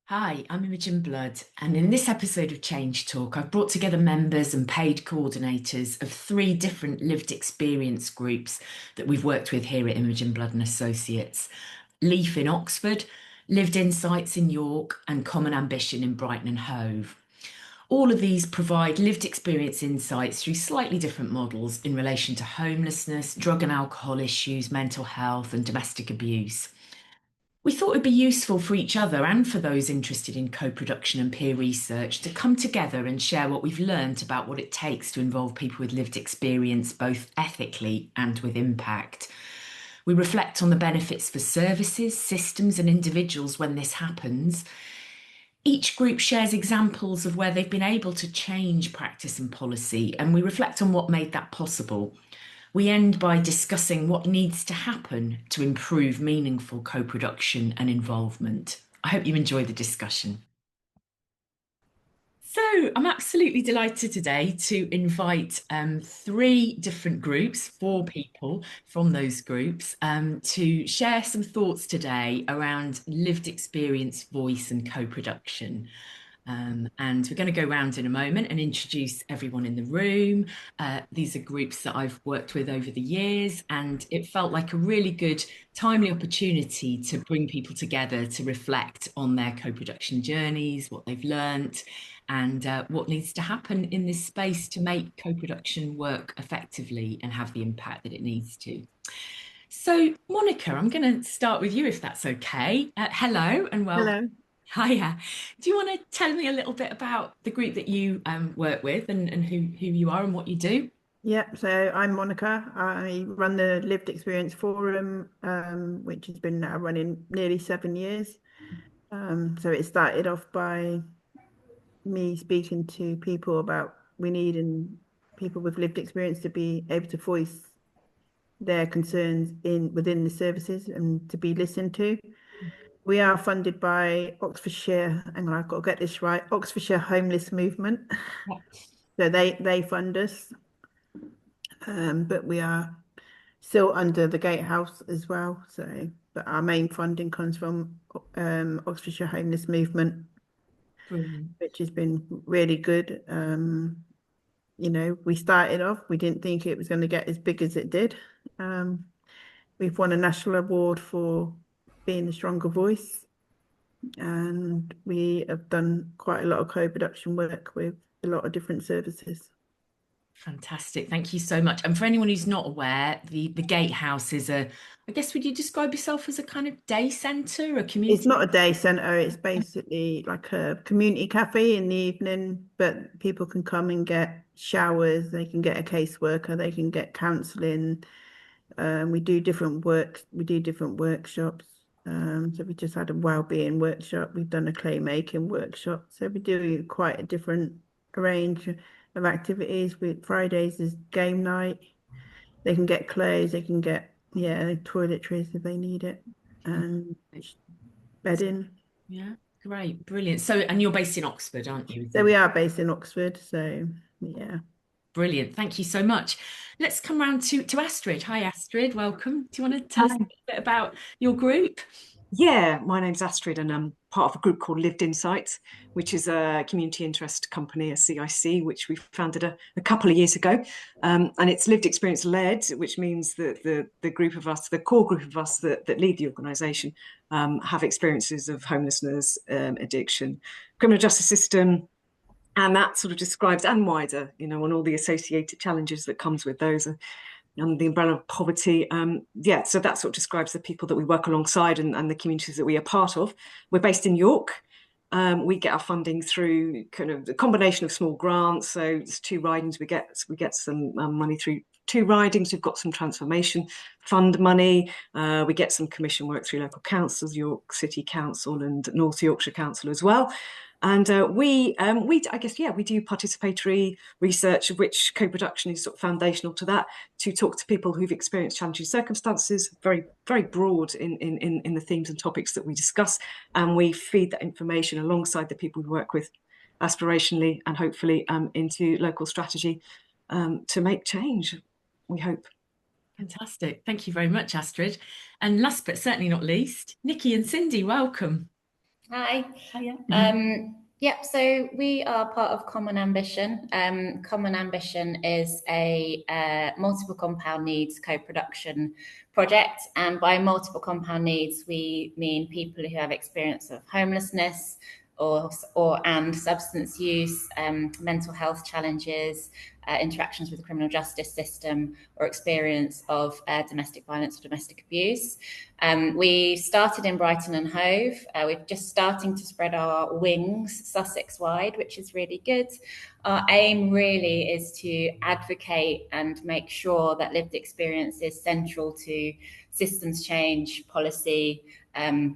Hi, I'm Imogen Blood, and in this episode of Change Talk, I've brought together members and paid coordinators of three different lived experience groups that we've worked with here at Imogen Blood Associates: Leaf in Oxford, Lived Insights in York, and Common Ambition in Brighton and Hove. All of these provide lived experience insights through slightly different models in relation to homelessness, drug and alcohol issues, mental health, and domestic abuse. We thought it'd be useful for each other and for those interested in co-production and peer research to come together and share what we've learned about what it takes to involve people with lived experience, both ethically and with impact. We reflect on the benefits for services, systems, and individuals when this happens. Each group shares examples of where they've been able to change practice and policy, and we reflect on what made that possible. We end by discussing what needs to happen to improve meaningful co-production and involvement. I hope you enjoy the discussion. So, I'm absolutely delighted today to invite three different groups, four people from those groups, to share some thoughts today around lived experience, voice, and co-production. And we're going to go around in a moment and introduce everyone in the room. These are groups that I've worked with over the years, and it felt like a really good, timely opportunity to bring people together to reflect on their co-production journeys, what they've learnt, and what needs to happen in this space to make co-production work effectively and have the impact that it needs to. So, Monica, I'm going to start with you if that's okay. Hello and welcome. Hello. Hiya. Do you want to tell me a little bit about the group that you work with and who you are and what you do? Yeah, so I'm Monica. I run the Lived Experience Forum, which has been now running nearly 7 years. So it started off by me speaking to people about we need and people with lived experience to be able to voice their concerns in within the services and to be listened to. We are funded by Oxfordshire, and I've got to get this right, Oxfordshire Homeless Movement. Yeah. So they fund us. But we are still under the Gatehouse as well. So, but our main funding comes from Oxfordshire Homeless Movement, Brilliant. which has been really good. We started off, we didn't think it was going to get as big as it did. Um, we've won a national award for being a stronger voice, and we have done quite a lot of co-production work with a lot of different services. Fantastic. Thank you so much. And for anyone who's not aware, the Gatehouse is I guess, would you describe yourself as a kind of day centre, a It's community? not a day centre, it's basically like a community cafe in the evening, but people can come and get showers, they can get a caseworker, they can get counselling. We do different workshops. So we just had a wellbeing workshop, we've done a clay making workshop. So we do quite a different range of activities. With Fridays is game night. They can get clothes, they can get toiletries if they need it. And bedding. Yeah, great, brilliant. So, and you're based in Oxford, aren't you? So we are based in Oxford, so yeah. Brilliant. Thank you so much. Let's come round to Astrid. Hi, Astrid. Welcome. Do you want to tell us a Hi. bit about your group? Yeah, my name's Astrid, and I'm part of a group called Lived Insights, which is a community interest company, a CIC, which we founded a couple of years ago. And it's lived experience led, which means that the group of us, the core group of us that lead the organisation, have experiences of homelessness, addiction, criminal justice system, and that sort of describes, and wider, on all the associated challenges that comes with those. And the umbrella of poverty. So that sort of describes the people that we work alongside and the communities that we are part of. We're based in York. We get our funding through kind of a combination of small grants. So it's two ridings. We get some money through two ridings. We've got some transformation fund money. We get some commission work through local councils, York City Council and North Yorkshire Council as well. And I guess, we do participatory research, of which co-production is sort of foundational to that, to talk to people who've experienced challenging circumstances, very, very broad in the themes and topics that we discuss. And we feed that information alongside the people we work with aspirationally and hopefully into local strategy to make change, we hope. Fantastic. Thank you very much, Astrid. And last but certainly not least, Nicky and Cindy, welcome. Hi. Hiya. Yep, so we are part of Common Ambition. Common Ambition is a multiple compound needs co-production project. And by multiple compound needs, we mean people who have experience of homelessness and substance use, mental health challenges, interactions with the criminal justice system, or experience of domestic violence or domestic abuse. We started in Brighton and Hove. We're just starting to spread our wings Sussex-wide, which is really good. Our aim really is to advocate and make sure that lived experience is central to systems change, policy,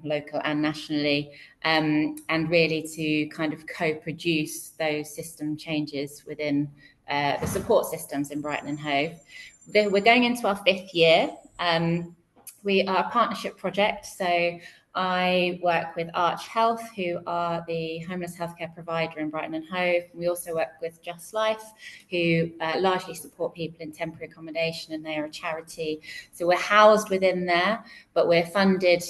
local and nationally, and really to kind of co-produce those system changes within the support systems in Brighton and Hove. We're going into our 5th year. We are a partnership project, so I work with Arch Health, who are the homeless healthcare provider in Brighton and Hove. We also work with Just Life, who largely support people in temporary accommodation, and they are a charity. So we're housed within there, but we're funded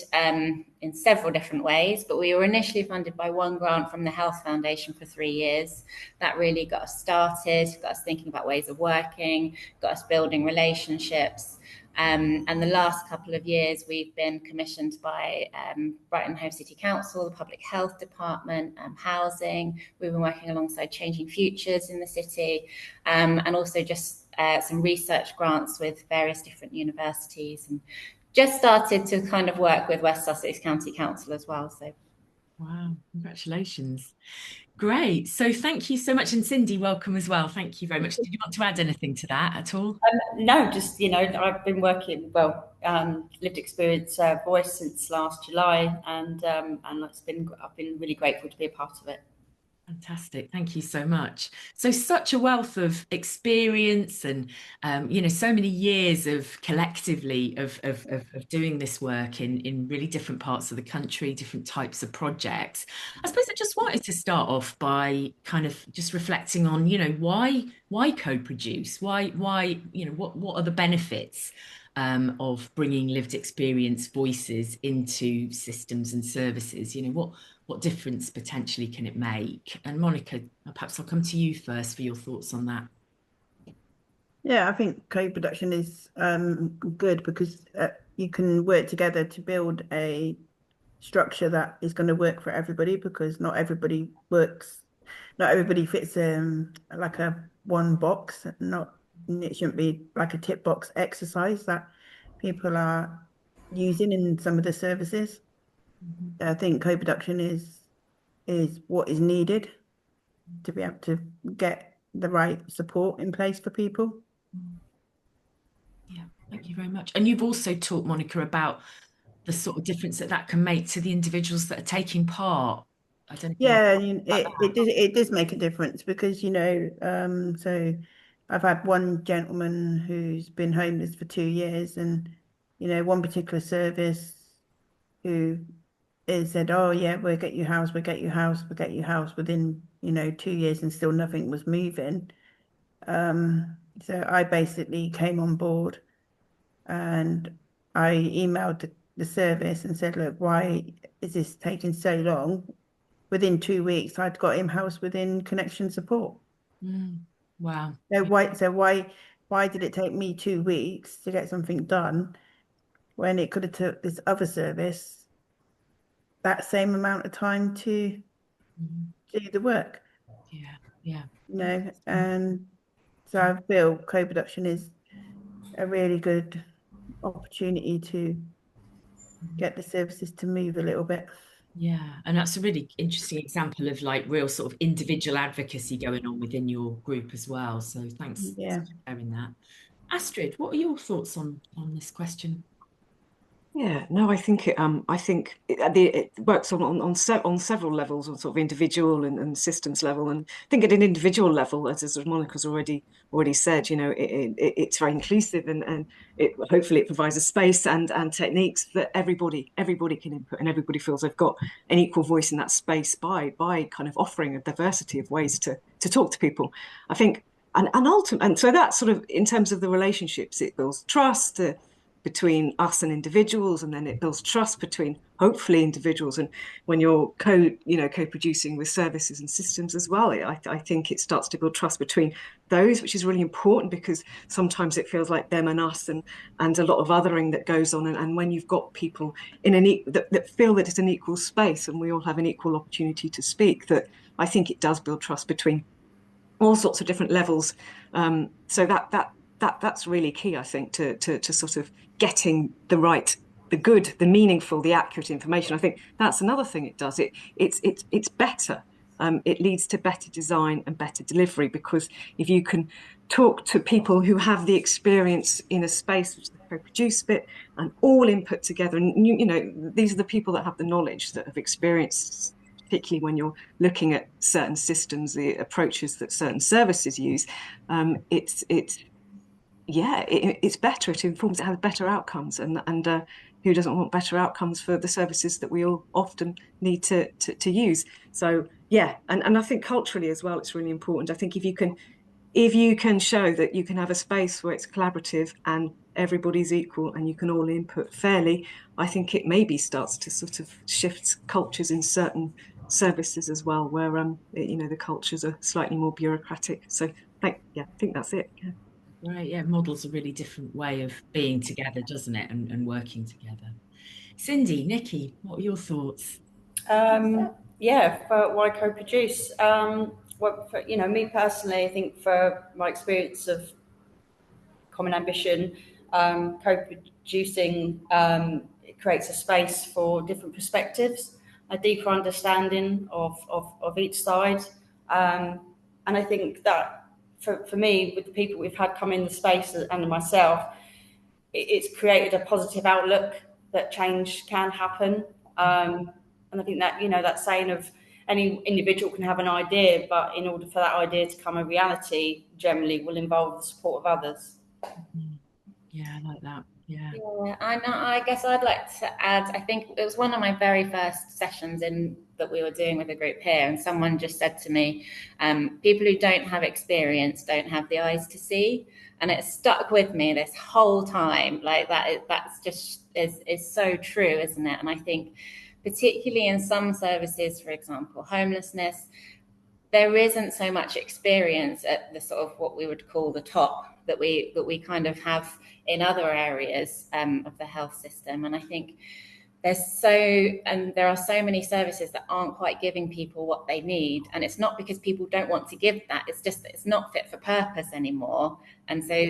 in several different ways. But we were initially funded by one grant from the Health Foundation for 3 years. That really got us started, got us thinking about ways of working, got us building relationships. And the last couple of years, we've been commissioned by Brighton Hove City Council, the Public Health Department, housing. We've been working alongside Changing Futures in the city, and also just some research grants with various different universities, and just started to kind of work with West Sussex County Council as well. So, Wow, congratulations. Great. So thank you so much. And Cindy, welcome as well. Thank you very much. Did you want to add anything to that at all? No, just, I've been working, lived experience voice since last July, and I've been really grateful to be a part of it. Fantastic. Thank you so much. So such a wealth of experience and, so many years of collectively of doing this work in really different parts of the country, different types of projects. I suppose I just wanted to start off by kind of just reflecting on, why co-produce? Why, what are the benefits of bringing lived experience voices into systems and services? What difference potentially can it make? And Monica, perhaps I'll come to you first for your thoughts on that. Yeah, I think co-production is good because you can work together to build a structure that is going to work for everybody, because not everybody fits like a one box. It shouldn't be like a tick box exercise that people are using in some of the services. I think co-production is what is needed to be able to get the right support in place for people. Yeah, thank you very much. And you've also talked, Monica, about the sort of difference that can make to the individuals that are taking part. I don't know. Yeah, it does make a difference because, so I've had one gentleman who's been homeless for 2 years, and, one particular service who is said, oh yeah, we'll get you house, we'll get you house, we'll get you house within, 2 years, and still nothing was moving. So I basically came on board and I emailed the service and said, look, why is this taking so long? Within 2 weeks, I'd got him house within connection support. Wow. So why did it take me 2 weeks to get something done when it could have took this other service that same amount of time to do the work? Yeah. And so I feel co-production is a really good opportunity to get the services to move a little bit. Yeah, and that's a really interesting example of like real sort of individual advocacy going on within your group as well. So thanks for sharing that. Astrid, what are your thoughts on this question? Yeah, no, I think it works on several levels, on sort of individual and systems level. And I think at an individual level, as Monica's already said, it's very inclusive, and hopefully it provides a space and techniques that everybody can input, and everybody feels they've got an equal voice in that space by kind of offering a diversity of ways to talk to people. I think, and ultimately, and so that sort of in terms of the relationships, it builds trust. between us and individuals, and then it builds trust between hopefully individuals. And when you're co-producing with services and systems as well, I think it starts to build trust between those, which is really important, because sometimes it feels like them and us, and a lot of othering that goes on. And when you've got people in that feel that it's an equal space and we all have an equal opportunity to speak, that I think it does build trust between all sorts of different levels. So that's really key, I think, to sort of getting the right, the good, the meaningful, the accurate information. I think that's another thing it does. It's better. It leads to better design and better delivery, because if you can talk to people who have the experience in a space, which is the co-produce bit, and all input together, and you know, these are the people that have the knowledge, that have experienced, particularly when you're looking at certain systems, the approaches that certain services use, it's better. It informs, it has better outcomes, and who doesn't want better outcomes for the services that we all often need to use? So yeah, and I think culturally as well, it's really important. I think if you can show that you can have a space where it's collaborative and everybody's equal and you can all input fairly, I think it maybe starts to sort of shift cultures in certain services as well, where the cultures are slightly more bureaucratic. So I think that's it. Yeah. Right, yeah, models a really different way of being together, doesn't it, and working together. Cindy, Nicky, what are your thoughts? For why co-produce? Me personally, I think for my experience of common ambition, co-producing, it creates a space for different perspectives, a deeper understanding of each side. And I think that for me, with the people we've had come in the space and myself, it's created a positive outlook that change can happen. And I think that, that saying of any individual can have an idea, but in order for that idea to become a reality, generally will involve the support of others. Yeah, I like that. Yeah. And I guess I'd like to add, I think it was one of my very first sessions that we were doing with a group here, and someone just said to me, people who don't have experience don't have the eyes to see. And it stuck with me this whole time. Like that's just is so true, isn't it? And I think particularly in some services, for example, homelessness, there isn't so much experience at the sort of what we would call the top that we kind of have in other areas of the health system. And I think there are so many services that aren't quite giving people what they need. And it's not because people don't want to give that, it's just that it's not fit for purpose anymore. And so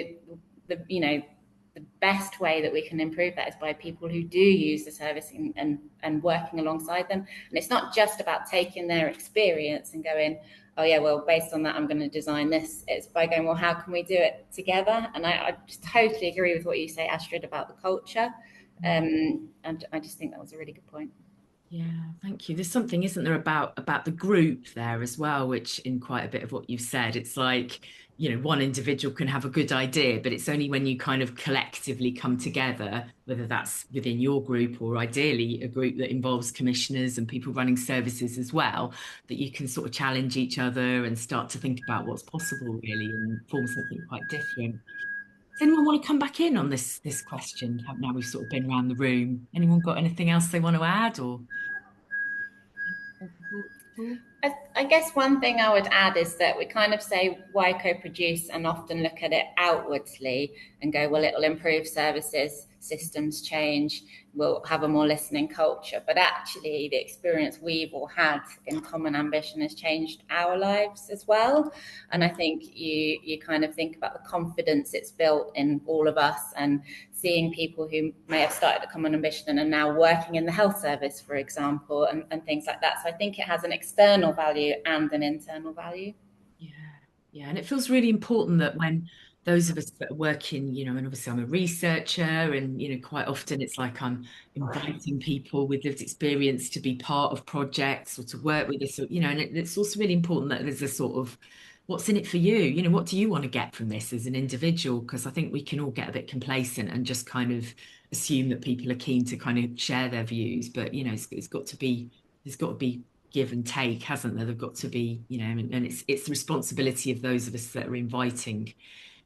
the best way that we can improve that is by people who do use the service and working alongside them. And it's not just about taking their experience and going, oh yeah, well, based on that, I'm going to design this. It's by going, well, how can we do it together? And I just totally agree with what you say, Astrid, about the culture. And I just think that was a really good point. Yeah, thank you. There's something, isn't there, about the group there as well, which in quite a bit of what you've said, it's like, one individual can have a good idea, but it's only when you kind of collectively come together, whether that's within your group or ideally a group that involves commissioners and people running services as well, that you can sort of challenge each other and start to think about what's possible really and form something quite different. Does anyone want to come back in on this question? Now we've sort of been around the room. Anyone got anything else they want to add or? I guess one thing I would add is that we kind of say why co-produce and often look at it outwardly and go, well, it'll improve services, systems change, we'll have a more listening culture. But actually, the experience we've all had in common ambition has changed our lives as well. And I think you kind of think about the confidence it's built in all of us, and seeing people who may have started a common ambition and are now working in the health service, for example, and things like that. So I think it has an external value and an internal value. Yeah. And it feels really important that when those of us that are working, and obviously I'm a researcher and, quite often it's like I'm inviting people with lived experience to be part of projects or to work with us, and it's also really important that there's a sort of, what's in it for you? What do you want to get from this as an individual? Because I think we can all get a bit complacent and just kind of assume that people are keen to kind of share their views. But, there's got to be give and take, hasn't there? They've got to be, and it's the responsibility of those of us that are inviting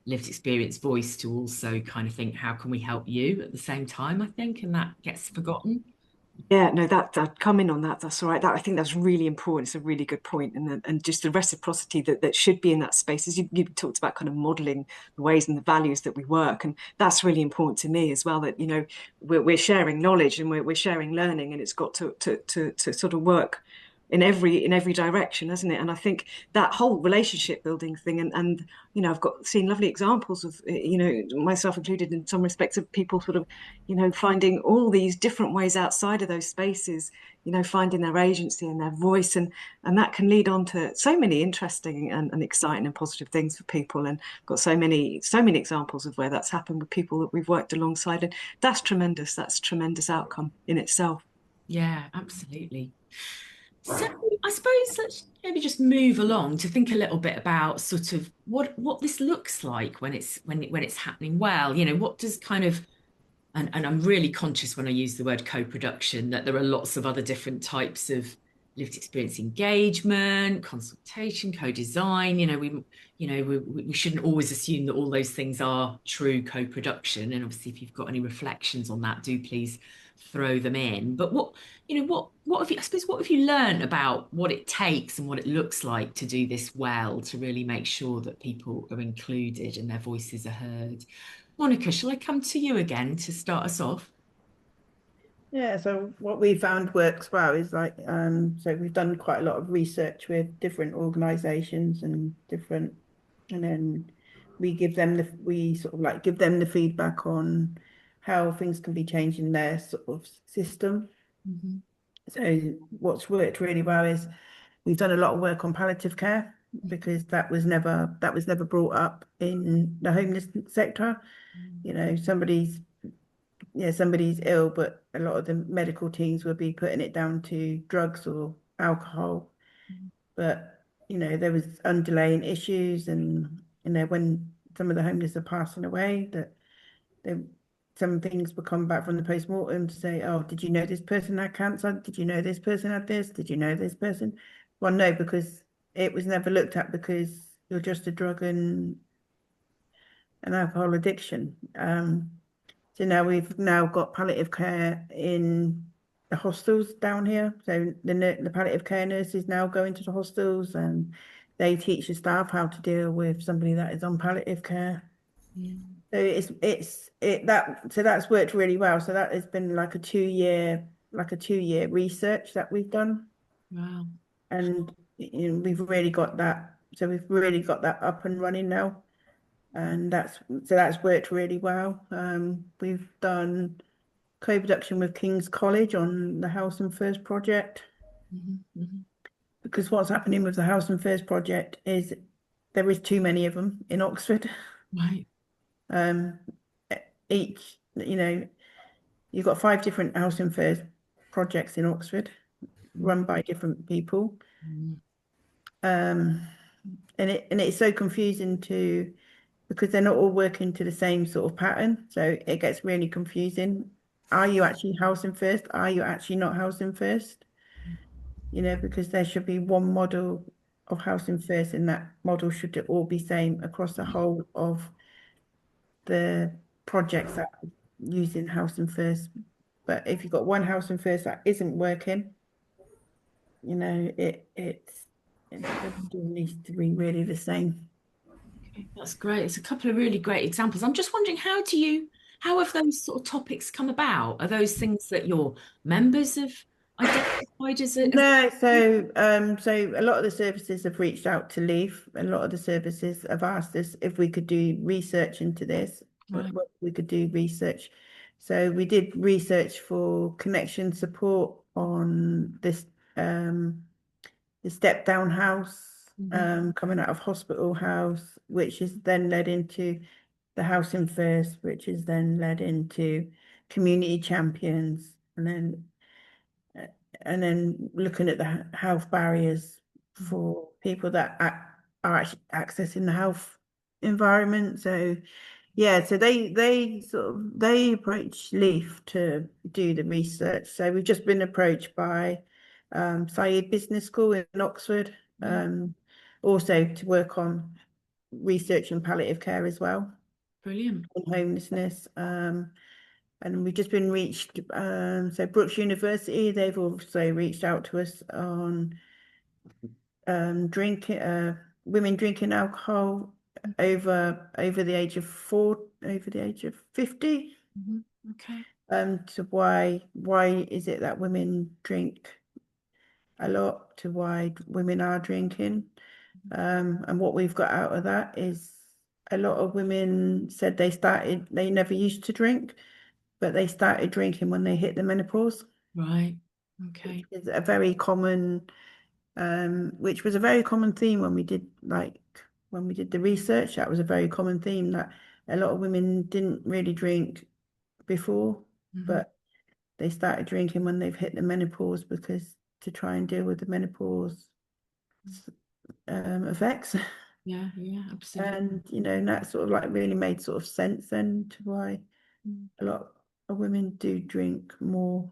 lived experience voice to also kind of think, how can we help you at the same time, I think, and that gets forgotten. Yeah, no, that come in on that. That's all right. That I think that's really important. It's a really good point, and just the reciprocity that should be in that space. As you talked about, kind of modelling the ways and the values that we work, and that's really important to me as well. That we're sharing knowledge and we're sharing learning, and it's got to sort of work in every direction, hasn't it? And I think that whole relationship building thing, and I've seen lovely examples of myself included in some respects, of people sort of finding all these different ways outside of those spaces, finding their agency and their voice, and that can lead on to so many interesting and exciting and positive things for people. And got so many examples of where that's happened with people that we've worked alongside, and that's tremendous. That's a tremendous outcome in itself. Yeah, absolutely. So I suppose let's maybe just move along to think a little bit about sort of what this looks like when it's happening well. What does kind of, and I'm really conscious when I use the word co-production that there are lots of other different types of lived experience engagement, consultation, co-design. We shouldn't always assume that all those things are true co-production. And obviously, if you've got any reflections on that, do please throw them in. But what have you, I suppose, what have you learned about what it takes and what it looks like to do this well, to really make sure that people are included and their voices are heard? Monica, shall I come to you again to start us off? Yeah, so what we found works well is so we've done quite a lot of research with different organisations and then we sort of like give them the feedback on how things can be changed in their sort of system. Mm-hmm. So what's worked really well is we've done a lot of work on palliative care, because that was never brought up in the homeless sector. Somebody's ill, but a lot of the medical teams would be putting it down to drugs or alcohol. But there was underlying issues, and when some of the homeless are passing away, that some things would come back from the post-mortem to say, oh, did you know this person had cancer? Did you know this person had this? Did you know this person? Well, no, because it was never looked at, because you're just a drug and an alcohol addiction. So now we've got palliative care in the hostels down here. So the palliative care nurses now go into the hostels and they teach the staff how to deal with somebody that is on palliative care. Yeah. So that's worked really well. So that has been like a 2-year research that we've done. Wow. And we've really got that. So we've really got that up and running now. And that's worked really well. We've done co-production with King's College on the House and First project. Mm-hmm. Mm-hmm. Because what's happening with the House and First project is there is too many of them in Oxford. Right. You've got 5 different House and First projects in Oxford, run by different people. Mm. And it's so confusing because they're not all working to the same sort of pattern. So it gets really confusing. Are you actually housing first? Are you actually not housing first? Because there should be one model of housing first, and that model should all be same across the whole of the projects that are using housing first. But if you've got one housing first that isn't working, it needs to be really the same. Okay, that's great. It's a couple of really great examples. I'm just wondering, how have those sort of topics come about? Are those things that your members have identified as No, so a lot of the services have reached out to Leaf. A lot of the services have asked us if we could do research into this. Right. We could do research. So we did research for connection support on this the step down house. Mm-hmm. Coming out of hospital house, which is then led into the Housing First, which is then led into community champions, and then looking at the health barriers for people that are actually accessing the health environment. So yeah, so they approached Leaf to do the research. So we've just been approached by Said Business School in Oxford, also to work on research in palliative care as well, Brilliant. and homelessness. And we've just been reached, so Brookes University, they've also reached out to us on women drinking alcohol over the age of 50. Okay. To why is it that women drink a lot, to why women are drinking. And what we've got out of that is a lot of women said they never used to drink, but they started drinking when they hit the menopause. Right. Okay. It's a very common, which was a very common theme when we did the research. That was a very common theme, that a lot of women didn't really drink before, but they started drinking when they've hit the menopause, because to try and deal with the menopause effects. Yeah, absolutely. And and that sort of like really made sort of sense then to why a lot of women do drink more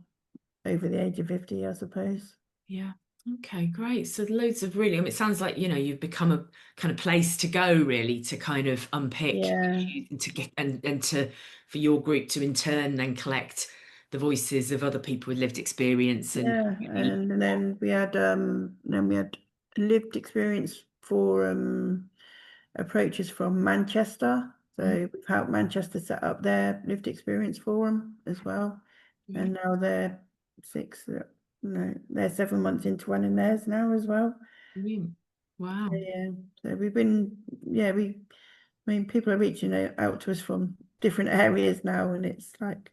over the age of 50, I suppose. Yeah. Okay, great. So loads of really, it sounds like, you've become a kind of place to go, really, to kind of unpick issues and to get and to for your group to in turn then collect the voices of other people with lived experience. And then we had lived experience for approaches from Manchester. So we've helped Manchester set up their lived experience forum as well. And now they're 7 months into running theirs now as well. Brilliant. Wow. So we've been, people are reaching out to us from different areas now, and it's like,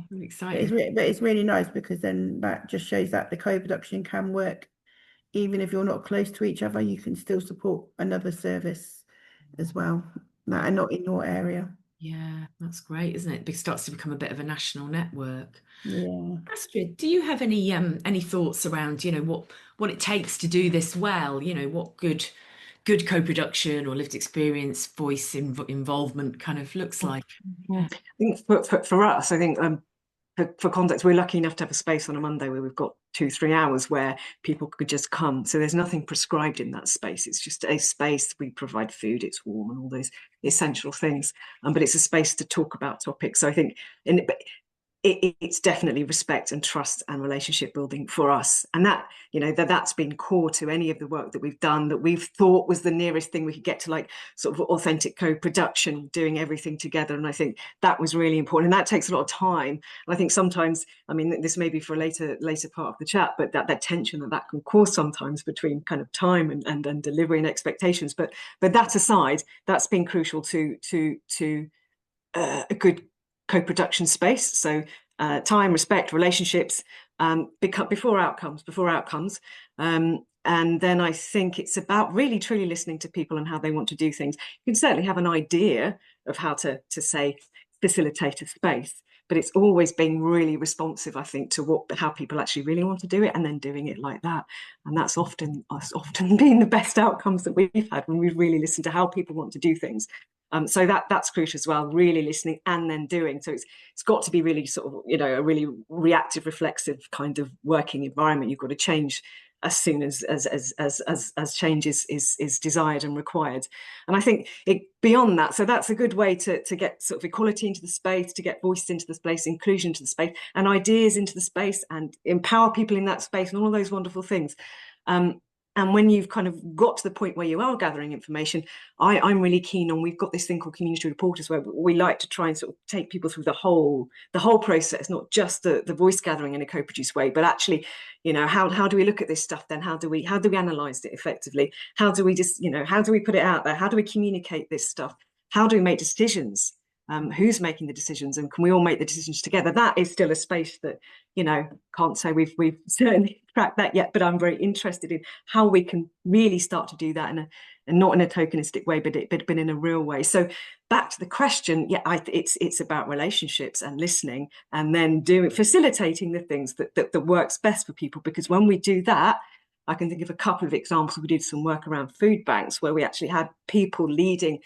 really exciting. But it's really nice, because then that just shows that the co-production can work. Even if you're not close to each other, you can still support another service as well that are not in your area. Yeah, that's great, isn't it? It starts to become a bit of a national network. Yeah. Astrid, do you have any thoughts around, what it takes to do this well? What good co-production or lived experience voice involvement kind of looks like? I think for us, I think for context, we're lucky enough to have a space on a Monday where we've got 2-3 hours where people could just come. So there's nothing prescribed in that space. It's just a space. We provide food, it's warm, and all those essential things. But it's a space to talk about topics. So I think it's definitely respect and trust and relationship building for us, and that's been core to any of the work that we've done, that we've thought was the nearest thing we could get to like sort of authentic co-production, doing everything together. And I think that was really important, and that takes a lot of time. And I think sometimes, this may be for a later part of the chat, but that tension that can cause sometimes between kind of time and delivery and expectations, but that aside, that's been crucial to a good co-production space. So time, respect, relationships, before outcomes. And then I think it's about really truly listening to people and how they want to do things. You can certainly have an idea of how to say facilitate a space, but it's always been really responsive, I think, to how people actually really want to do it, and then doing it like that. And that's often been the best outcomes that we've had, when we've really listened to how people want to do things. So that's crucial as well, really listening and then doing. So it's got to be really sort of, a really reactive, reflexive kind of working environment. You've got to change as soon as change is desired and required. And I think beyond that, so that's a good way to get sort of equality into the space, to get voice into the space, inclusion into the space, and ideas into the space, and empower people in that space, and all of those wonderful things. And when you've kind of got to the point where you are gathering information, I'm really keen on, we've got this thing called community reporters, where we like to try and sort of take people through the whole process, not just the voice gathering in a co-produced way, but actually, how do we look at this stuff then? How do we analyze it effectively? How do we how do we put it out there? How do we communicate this stuff? How do we make decisions? Who's making the decisions, and can we all make the decisions together? That is still a space that, can't say we've certainly cracked that yet, but I'm very interested in how we can really start to do that and not in a tokenistic way, but in a real way. So back to the question, it's about relationships and listening, and then facilitating the things that works best for people. Because when we do that, I can think of a couple of examples. We did some work around food banks, where we actually had people leading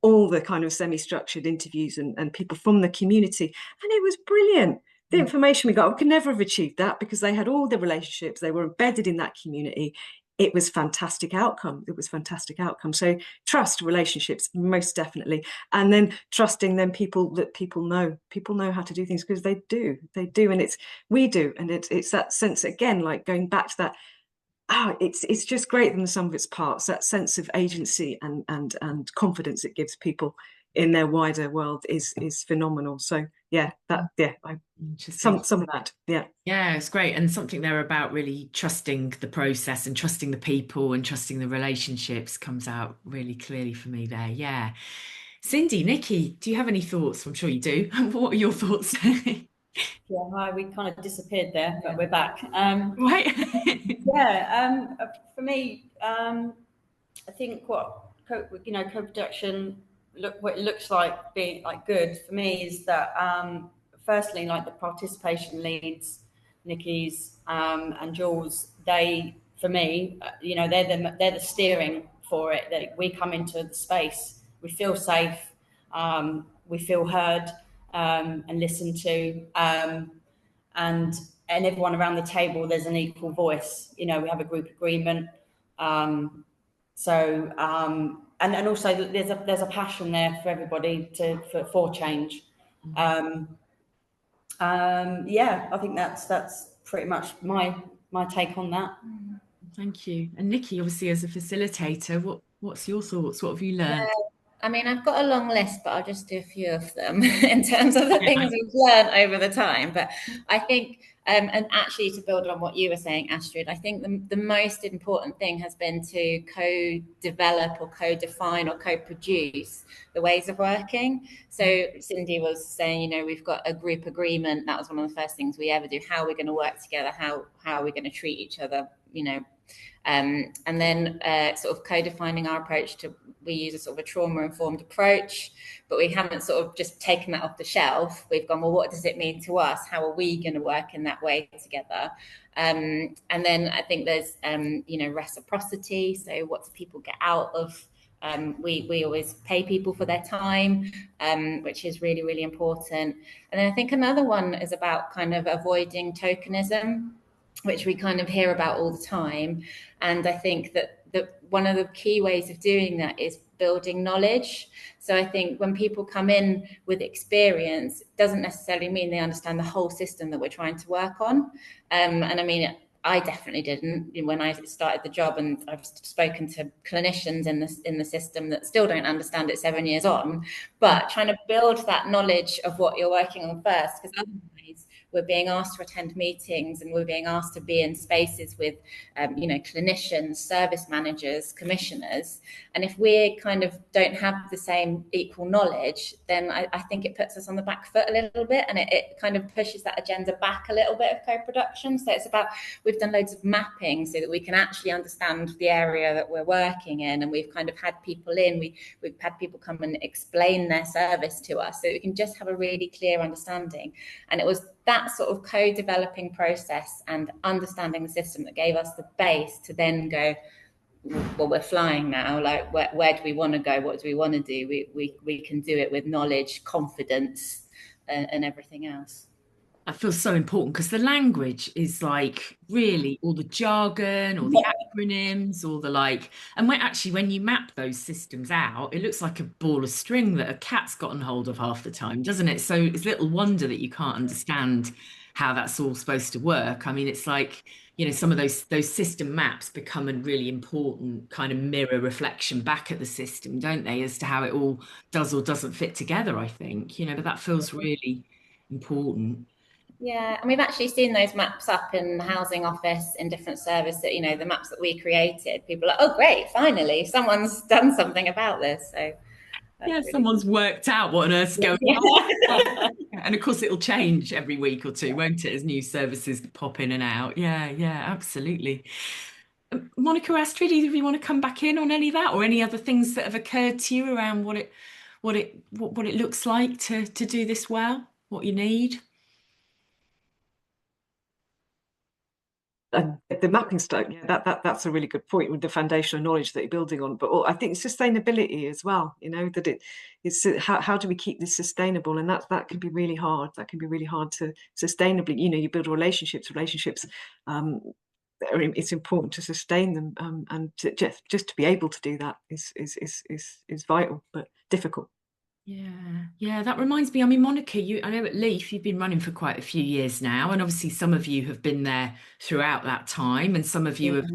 all the kind of semi-structured interviews and people from the community, and it was brilliant. The information we got, we could never have achieved that, because they had all the relationships, they were embedded in that community. it was fantastic outcome. It was fantastic outcome. So trust, relationships, most definitely. And then trusting then people that people know how to do things, because they do. And we do. And it's that sense, again, like going back to that, it's just greater than the sum of its parts. That sense of agency and confidence it gives people in their wider world is phenomenal. So some of that, yeah, it's great. And something there about really trusting the process and trusting the people and trusting the relationships comes out really clearly for me there. Yeah. Cindy, Nicky, do you have any thoughts? I'm sure you do. What are your thoughts? Yeah, hi, we kind of disappeared there, but we're back. Right. For me, I think what co-production what it looks like being like good for me is that firstly, like the participation leads, Nicky's and Jules, they, for me, they're the steering for it. That we come into the space, we feel safe, we feel heard and listened to, and everyone around the table, there's an equal voice. We have a group agreement. And also there's a passion there for everybody for change. I think that's pretty much my take on that. Thank you. And Nicky, obviously as a facilitator, what's your thoughts? What have you learned? I mean, I've got a long list, but I'll just do a few of them in terms of the things we've learned over the time. But I think, and actually to build on what you were saying, Astrid, I think the most important thing has been to co-develop or co-define or co-produce the ways of working. So Cindy was saying, we've got a group agreement. That was one of the first things we ever do. How are we going to work together? How are we going to treat each other? And then sort of co-defining our approach to, we use a sort of a trauma-informed approach, but we haven't sort of just taken that off the shelf. We've gone, well, what does it mean to us? How are we going to work in that way together? And then I think there's, reciprocity. So what do people get out of? We always pay people for their time, which is really, really important. And then I think another one is about kind of avoiding tokenism, which we kind of hear about all the time. And I think that one of the key ways of doing that is building knowledge. So I think when people come in with experience, it doesn't necessarily mean they understand the whole system that we're trying to work on. And I mean, I definitely didn't when I started the job, and I've spoken to clinicians in the system that still don't understand it 7 years on. But trying to build that knowledge of what you're working on first, because otherwise we're being asked to attend meetings and we're being asked to be in spaces with, clinicians, service managers, commissioners. And if we kind of don't have the same equal knowledge, then I think it puts us on the back foot a little bit, and it kind of pushes that agenda back a little bit of co-production. So it's about, we've done loads of mapping so that we can actually understand the area that we're working in. And we've kind of had people in, we've had people come and explain their service to us so that we can just have a really clear understanding. And it was that sort of co-developing process and understanding the system that gave us the base to then go, well, we're flying now. Like, where do we want to go? What do we want to do? We can do it with knowledge, confidence, and everything else. That feels so important, because the language is like really all the jargon, all the acronyms, all the like. And when you map those systems out, it looks like a ball of string that a cat's gotten hold of half the time, doesn't it? So it's little wonder that you can't understand how that's all supposed to work. I mean, it's like, some of those system maps become a really important kind of mirror reflection back at the system, don't they, as to how it all does or doesn't fit together, I think. But that feels really important. Yeah, and we've actually seen those maps up in the housing office in different services. That, the maps that we created, people are like, oh, great, finally, someone's done something about this. So yeah, really someone's worked out what on earth's going on. And of course, it'll change every week or two, won't it, as new services pop in and out. Yeah, absolutely. Monica, Astrid, either of you want to come back in on any of that, or any other things that have occurred to you around what it looks like to do this well, what you need? And the mapping stuff, that's a really good point with the foundational knowledge that you're building on. But I think sustainability as well, that it's how do we keep this sustainable? And that can be really hard. That can be really hard to sustainably, you build relationships it's important to sustain them, and just to be able to do that is vital, but difficult. Yeah, that reminds me. I mean, Monica, I know at Leaf you've been running for quite a few years now, and obviously some of you have been there throughout that time, and some of you have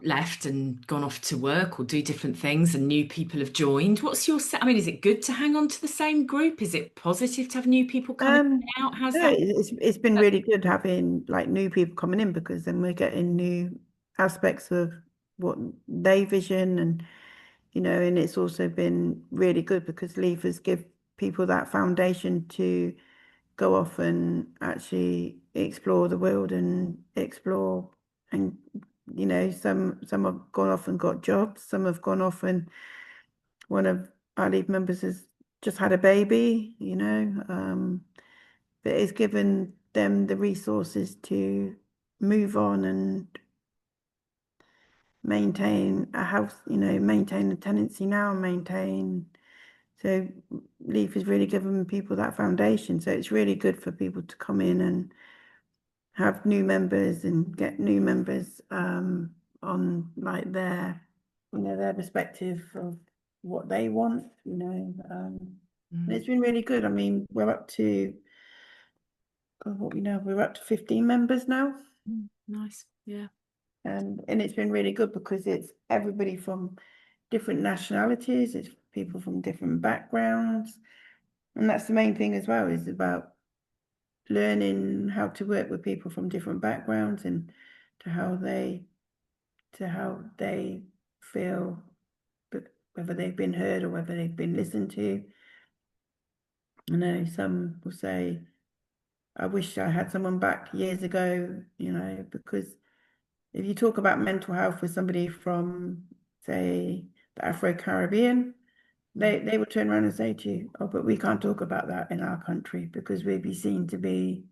left and gone off to work or do different things, and new people have joined. What's your I mean, is it good to hang on to the same group? Is it positive to have new people coming out? How's that? It's been really good having like new people coming in, because then we're getting new aspects of what they vision, and and it's also been really good because leavers give people that foundation to go off and actually explore the world and explore, and some have gone off and got jobs, some have gone off, and one of our leave members has just had a baby, but it's given them the resources to move on and maintain a house, maintain a tenancy now, so Leaf has really given people that foundation. So it's really good for people to come in and have new members and get new members on like their perspective of what they want, and it's been really good. I mean, we're up to we're up to 15 members now. Nice. Yeah. And it's been really good because it's everybody from different nationalities, it's people from different backgrounds. And that's the main thing as well, is about learning how to work with people from different backgrounds, and to how they feel, whether they've been heard or whether they've been listened to. I know some will say, I wish I had someone back years ago, because if you talk about mental health with somebody from, say, the Afro-Caribbean, they will turn around and say to you, oh, but we can't talk about that in our country because we'd be seen to be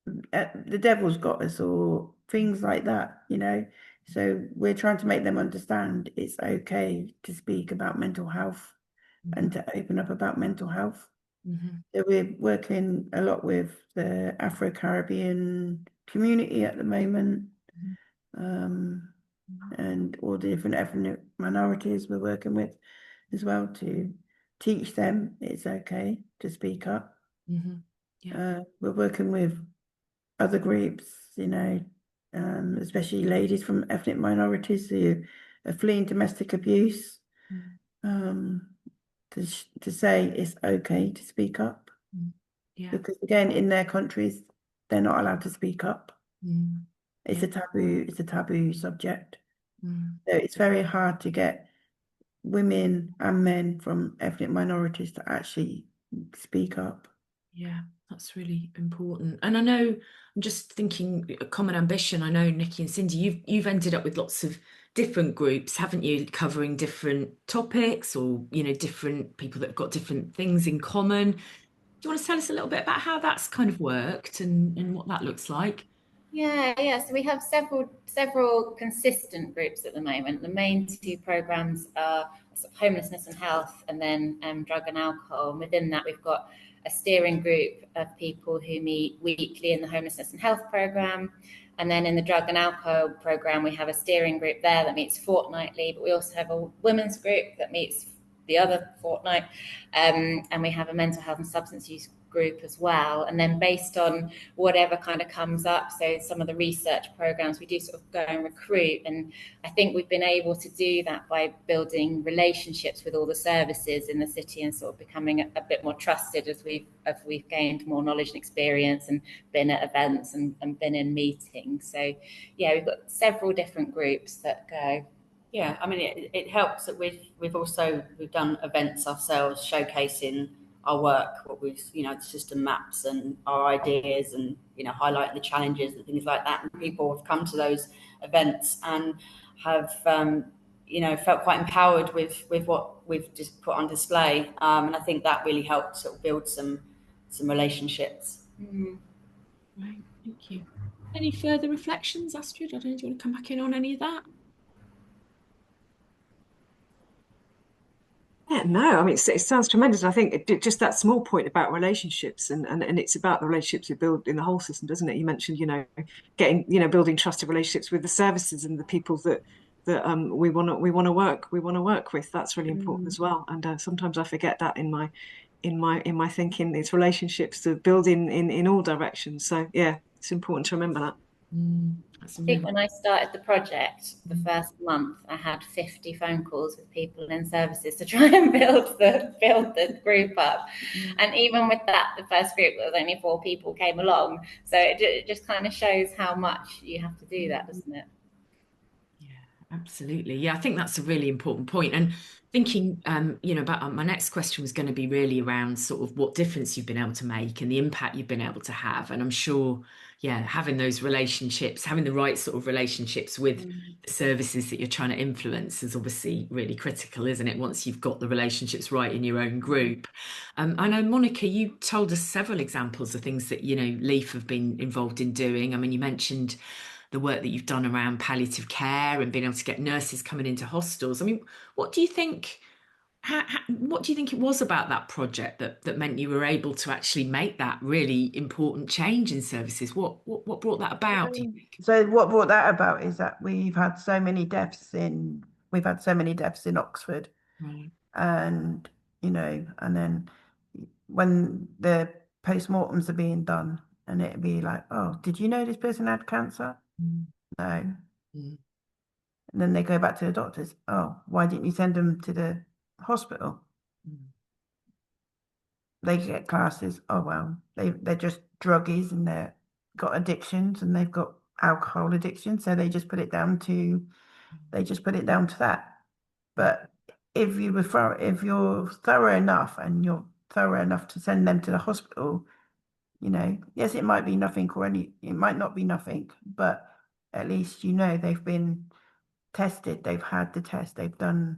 the devil's got us, or things like that, So we're trying to make them understand it's okay to speak about mental health and to open up about mental health. So we're working a lot with the Afro-Caribbean community at the moment, and all the different ethnic minorities we're working with as well, to teach them it's okay to speak up. We're working with other groups, especially ladies from ethnic minorities who are fleeing domestic abuse, to say it's okay to speak up. Because again, in their countries, they're not allowed to speak up. It's a taboo subject. So it's very hard to get women and men from ethnic minorities to actually speak up. Yeah, that's really important. And I know, I'm just thinking a common ambition. I know, Nicky and Cindy, you've ended up with lots of different groups, haven't you, covering different topics, or different people that have got different things in common. Do you want to tell us a little bit about how that's kind of worked and what that looks like? Yeah. So we have several consistent groups at the moment. The main two programs are sort of homelessness and health, and then drug and alcohol. And within that, we've got a steering group of people who meet weekly in the homelessness and health program. And then in the drug and alcohol program, we have a steering group there that meets fortnightly, but we also have a women's group that meets the other fortnight. And we have a mental health and substance use group as well. And then based on whatever kind of comes up, so some of the research programs, we do sort of go and recruit. And I think we've been able to do that by building relationships with all the services in the city, and sort of becoming a bit more trusted as we've gained more knowledge and experience, and been at events and been in meetings. So yeah, we've got several different groups that go. Yeah, I mean, it helps that we've done events ourselves, showcasing our work, what we've, the system maps and our ideas, and highlighting the challenges and things like that. And people have come to those events and have felt quite empowered with what we've just put on display, and I think that really helped sort of build some relationships. Right, thank you. Any further reflections, Astrid? I don't know, do you want to come back in on any of that? Yeah, no, I mean, it sounds tremendous. I think just that small point about relationships and it's about the relationships you build in the whole system, doesn't it? You mentioned, building trusted relationships with the services and the people that we want to work with. That's really important as well. And sometimes I forget that in my thinking. It's relationships to build in all directions. So yeah, it's important to remember that. I think when I started the project, the first month, I had 50 phone calls with people in services to try and build the group up. And even with that, the first group, there was only 4 people came along. So it just kind of shows how much you have to do that, doesn't it? Yeah, absolutely. Yeah, I think that's a really important point. And thinking, about my next question was going to be really around sort of what difference you've been able to make and the impact you've been able to have. And I'm sure, yeah, having those relationships, having the right sort of relationships with the services that you're trying to influence is obviously really critical, isn't it? Once you've got the relationships right in your own group. I know, Monica, you told us several examples of things that, Leaf have been involved in doing. I mean, you mentioned the work that you've done around palliative care and being able to get nurses coming into hostels. I mean, what do you think? What do you think it was about that project that meant you were able to actually make that really important change in services? What brought that about, do you think? So what brought that about is that we've had so many deaths in Oxford, Right. and and then when the postmortems are being done, and it'd be like, oh, did you know this person had cancer? No. Mm. And then they go back to the doctors. Oh, why didn't you send them to the hospital? They get classes. Oh well, they're just druggies and they've got addictions and they've got alcohol addiction, so they just put it down to that. But if you're thorough enough and you're thorough enough to send them to the hospital, yes, it might be nothing it might not be nothing, but at least they've been tested, they've had the test, they've done.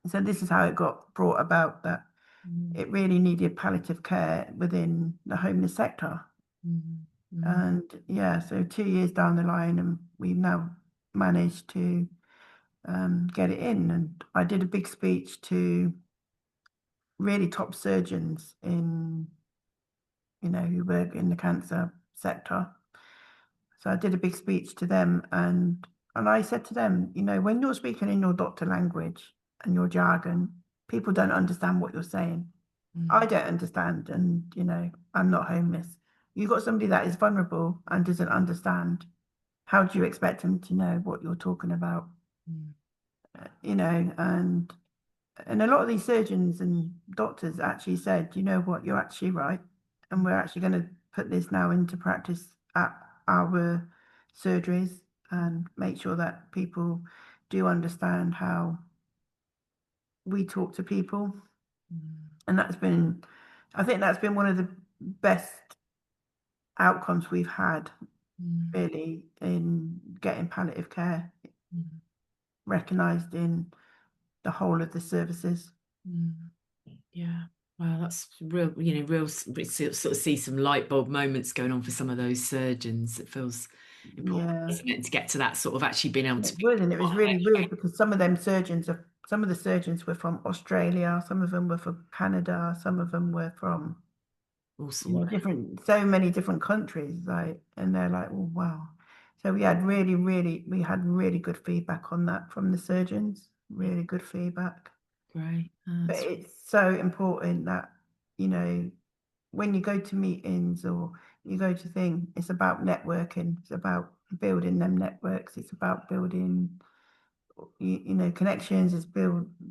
So this is how it got brought about that it really needed palliative care within the homeless sector. And yeah, so 2 years down the line, and we've now managed to get it in. And I did a big speech to really top surgeons who work in the cancer sector. So I did a big speech to them, and I said to them, when you're speaking in your doctor language and your jargon, people don't understand what you're saying. I don't understand, and I'm not homeless. You've got somebody that is vulnerable and doesn't understand. How do you expect them to know what you're talking about? And a lot of these surgeons and doctors actually said, you know what, you're actually right, and we're actually going to put this now into practice at our surgeries and make sure that people do understand how we talk to people. And I think that's been one of the best outcomes we've had, really, in getting palliative care recognised in the whole of the services. Yeah. Wow, that's real, sort of see some light bulb moments going on for some of those surgeons. It feels important, isn't it, to get to that sort of actually being able to. And it was really weird because some of the surgeons were from Australia, some of them were from Canada, some of them were from so many different countries, and they're like, oh wow. So we had really good feedback on that from the surgeons, really good feedback. Great. But it's so important that, when you go to meetings or you go to things, it's about networking. It's about building them networks. It's about building, connections. It's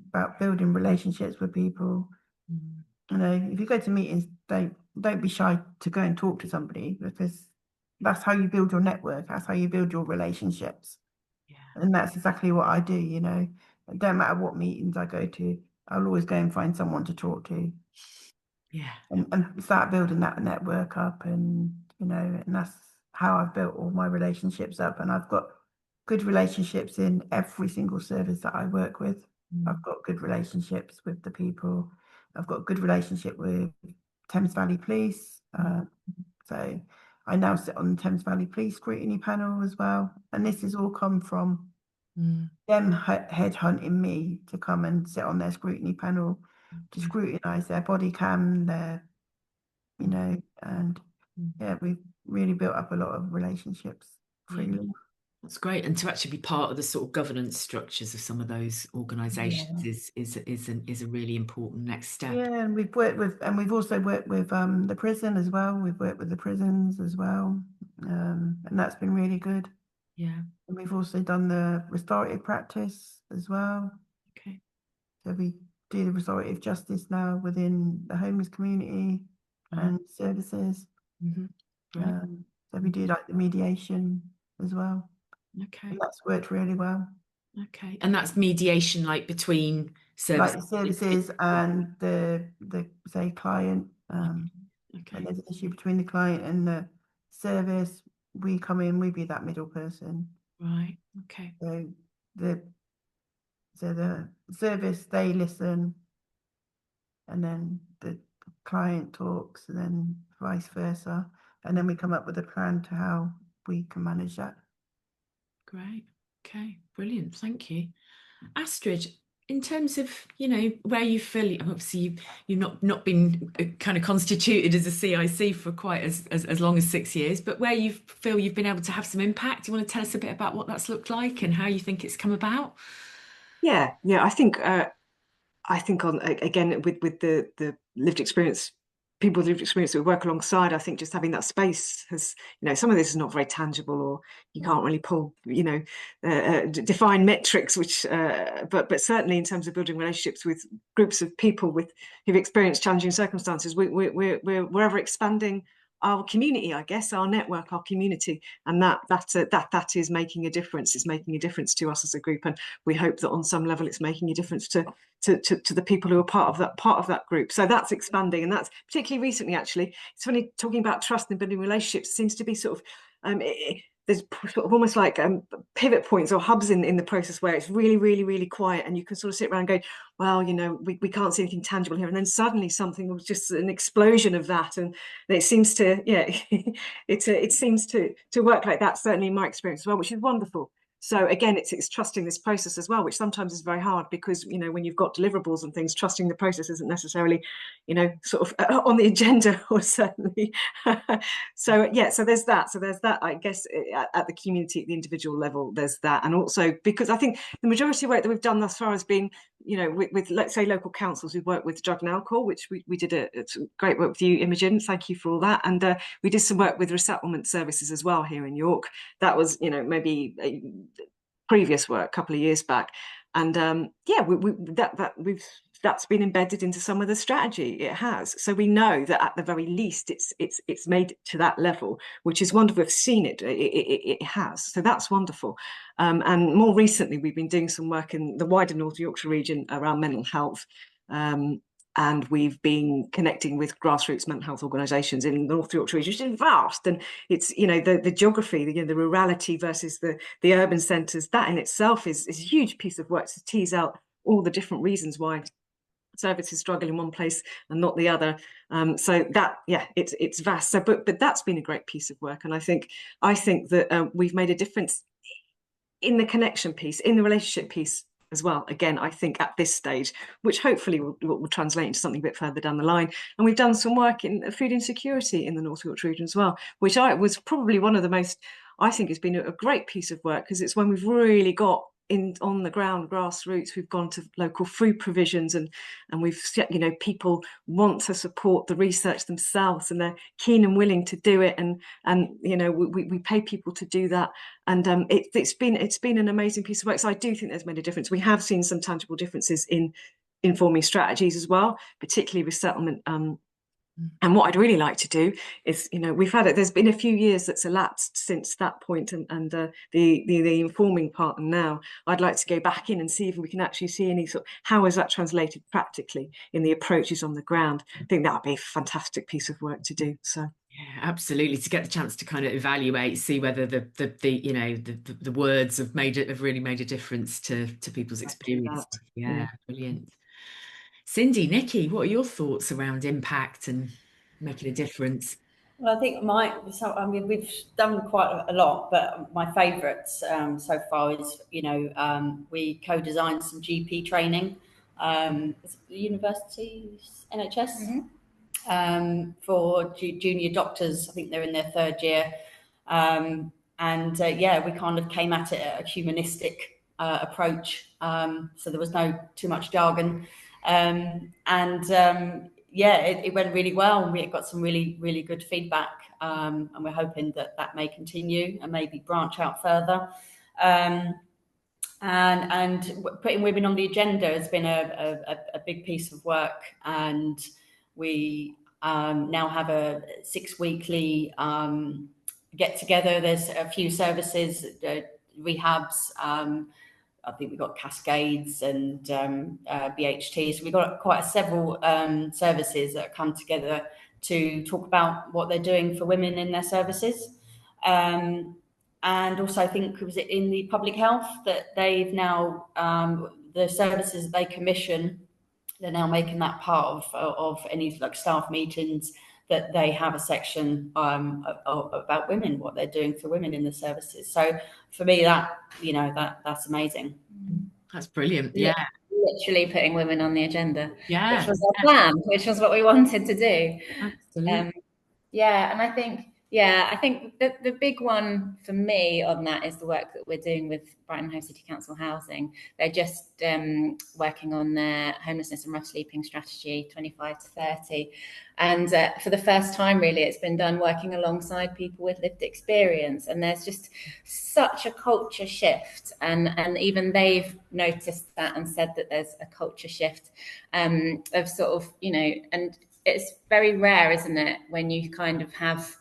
about building relationships with people. If you go to meetings, don't be shy to go and talk to somebody, because that's how you build your network. That's how you build your relationships. Yeah. And that's exactly what I do. It don't matter what meetings I go to, I'll always go and find someone to talk to. Yeah. And start building that network up, and and that's how I've built all my relationships up. And I've got good relationships in every single service that I work with. I've got good relationships with the people. I've got a good relationship with Thames Valley Police. So I now sit on the Thames Valley Police scrutiny panel as well. And this has all come from them headhunting me to come and sit on their scrutiny panel to scrutinise their body cam, their, you know, and yeah, we've really built up a lot of relationships freely. That's great, and to actually be part of the sort of governance structures of some of those organisations is a really important next step. Yeah, and we've also worked with the prison as well. We've worked with the prisons as well, and that's been really good. Yeah. And we've also done the restorative practice as well. Okay. So we do the restorative justice now within the homeless community and services. Right. So we do like the mediation as well. Okay. And that's worked really well. Okay. And that's mediation like between services, like the services and the say client. Okay. When there's an issue between the client and the service, we come in, we be that middle person. Right. Okay. So the service, they listen, and then the client talks, and then vice versa, and then we come up with a plan to how we can manage that. Great. Okay. Brilliant. Thank you. Astrid, in terms of, you know, where you feel, obviously you've not been kind of constituted as a CIC for quite as long as 6 years, but where you feel you've been able to have some impact, do you want to tell us a bit about what that's looked like and how you think it's come about? Yeah, I think on again with the lived experience, people with lived experience that we work alongside, I think just having that space has, you know, some of this is not very tangible, or you can't really pull, you know, define metrics, which but certainly in terms of building relationships with groups of people who've experienced challenging circumstances, we're ever expanding our community, I guess, our network, our community, and that is making a difference. It's making a difference to us as a group, and we hope that on some level it's making a difference to the people who are part of that group. So that's expanding, and that's particularly recently. Actually, it's funny talking about trust and building relationships. Seems to be sort of there's sort of almost like pivot points or hubs in the process where it's really quiet, and you can sort of sit around and go, well, you know, we can't see anything tangible here, and then suddenly something was just an explosion of that, and it seems to it seems to work like that, certainly in my experience as well, which is wonderful. So again, it's trusting this process as well, which sometimes is very hard because, you know, when you've got deliverables and things, trusting the process isn't necessarily, you know, sort of on the agenda, or certainly. So yeah, so there's that. I guess at the community, at the individual level, there's that. And also because I think the majority of work that we've done thus far has been, you know, with let's say local councils. We've worked with drug and alcohol, which we did a great work with you, Imogen. Thank you for all that. And we did some work with resettlement services as well here in York. That was, you know, maybe previous work a couple of years back, and that's been embedded into some of the strategy. It has, so we know that at the very least it's made to that level, which is wonderful. We've seen it has, so that's wonderful. And more recently we've been doing some work in the wider North Yorkshire region around mental health, and we've been connecting with grassroots mental health organisations in the North Yorkshire region, which is vast. And it's, you know, the geography, you know, the rurality versus the urban centres, that in itself is a huge piece of work to tease out all the different reasons why services struggle in one place and not the other. So that, yeah, it's vast. So, but that's been a great piece of work. And I think that we've made a difference in the connection piece, in the relationship piece as well. Again, I think at this stage, which hopefully will translate into something a bit further down the line. And we've done some work in food insecurity in the North Yorkshire region as well, which was probably one of the most, I think has been a great piece of work, because it's when we've really got on the ground, grassroots. We've gone to local food provisions, and we've, you know, people want to support the research themselves, and they're keen and willing to do it, and you know, we pay people to do that, and it's been an amazing piece of work. So I do think there's made a difference. We have seen some tangible differences in informing strategies as well, particularly resettlement. And what I'd really like to do is, you know, there's been a few years that's elapsed since that point, and the informing part, and now I'd like to go back in and see if we can actually see any sort of, how is that translated practically in the approaches on the ground. I think that would be a fantastic piece of work to do. So yeah, absolutely, to get the chance to kind of evaluate, see whether the you know, the words have really made a difference to people's experience. Yeah, brilliant. Cindy, Nicky, what are your thoughts around impact and making a difference? Well, I think we've done quite a lot, but my favourites so far is, we co-designed some GP training, universities, NHS, for junior doctors. I think they're in their third year. We kind of came at it at a humanistic approach. So there was no too much jargon. It went really well, and we got some really, really good feedback. And we're hoping that may continue and maybe branch out further. And putting women on the agenda has been a big piece of work. And we now have a 6 weekly get together. There's a few services, rehabs. I think we've got Cascades and BHT. So we've got quite several services that come together to talk about what they're doing for women in their services. And also, I think, was it in the public health that they've now, the services they commission, they're now making that part of any like staff meetings, that they have a section about women, what they're doing for women in the services. So for me, that's amazing. That's brilliant. Yeah. Literally putting women on the agenda. Yeah. Which was our plan, which was what we wanted to do. Absolutely. And I think the big one for me on that is the work that we're doing with Brighton Hove City Council Housing. They're just working on their homelessness and rough sleeping strategy 25 to 30. And for the first time, really, it's been done working alongside people with lived experience. And there's just such a culture shift. And even they've noticed that and said that there's a culture shift of sort of, and it's very rare, isn't it, when you kind of have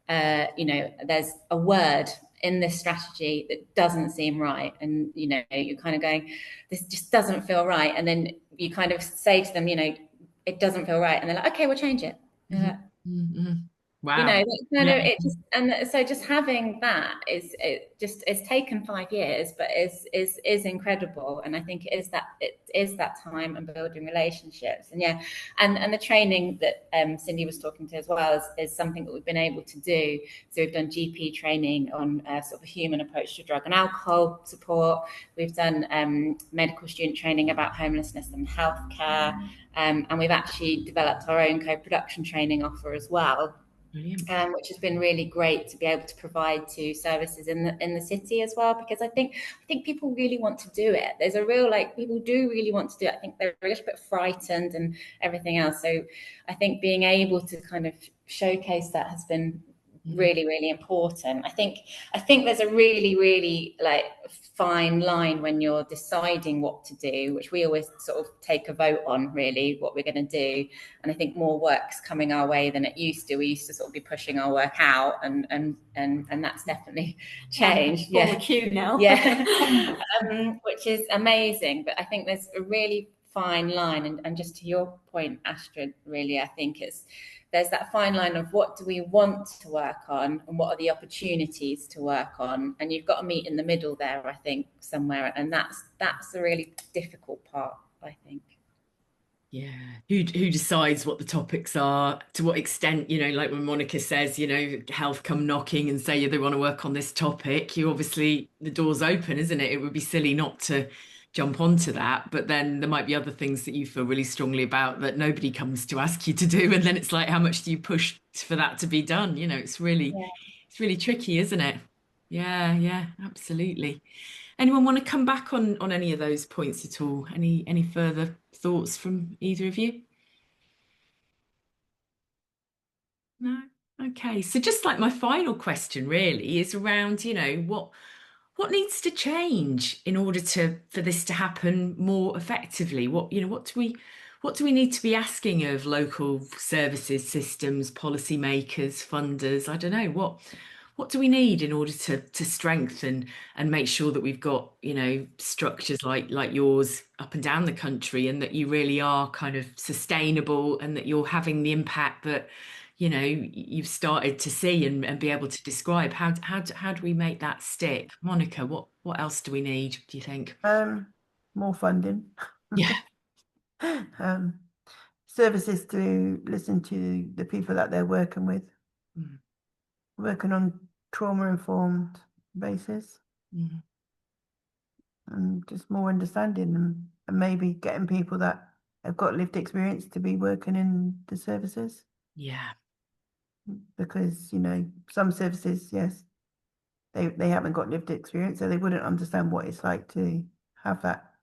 there's a word in this strategy that doesn't seem right, and you're kind of going, this just doesn't feel right, and then you kind of say to them, it doesn't feel right, and they're like, okay, we'll change it. Wow. It just, and so just having that it's taken 5 years, but is incredible. And I think it is that time and building relationships. And the training that Cindy was talking to as well is something that we've been able to do. So we've done GP training on sort of a human approach to drug and alcohol support. We've done medical student training about homelessness and healthcare, and we've actually developed our own co-production training offer as well. Which has been really great to be able to provide to services in the city as well, because I think people really want to do it. There's a real, people do really want to do it. I think they're a little bit frightened and everything else. So I think being able to kind of showcase that has been really, really important. I think there's a really, really fine line when you're deciding what to do, which we always sort of take a vote on, really, what we're going to do. And I think more work's coming our way than it used to. We used to sort of be pushing our work out, and that's definitely changed. Yeah, on the queue now. Yeah, which is amazing. But I think there's a really fine line, and just to your point, Astrid, really, I think there's that fine line of what do we want to work on and what are the opportunities to work on, and you've got to meet in the middle there, I think, somewhere, and that's the really difficult part, I think. Yeah, who decides what the topics are, to what extent, like when Monica says, health come knocking and say they want to work on this topic, you obviously, the door's open, isn't it? It would be silly not to jump onto that, but then there might be other things that you feel really strongly about that nobody comes to ask you to do, and then it's like, how much do you push for that to be done? It's really tricky, isn't it? Yeah, absolutely. Anyone want to come back on any of those points at all? Any further thoughts from either of you? No? Okay, so just like my final question really is around, what needs to change in order for this to happen more effectively? What do we need to be asking of local services, systems, policymakers, funders? I don't know, what do we need in order to strengthen and make sure that we've got, structures like yours up and down the country, and that you really are kind of sustainable, and that you're having the impact that you've started to see and be able to describe? How do we make that stick? Monica, what else do we need, do you think? More funding. Yeah. Services to listen to the people that they're working with. Mm. working on trauma-informed basis Mm. and just more understanding and maybe getting people that have got lived experience to be working in the services. Yeah. Because, you know, some services, yes, they haven't got lived experience, so they wouldn't understand what it's like to have that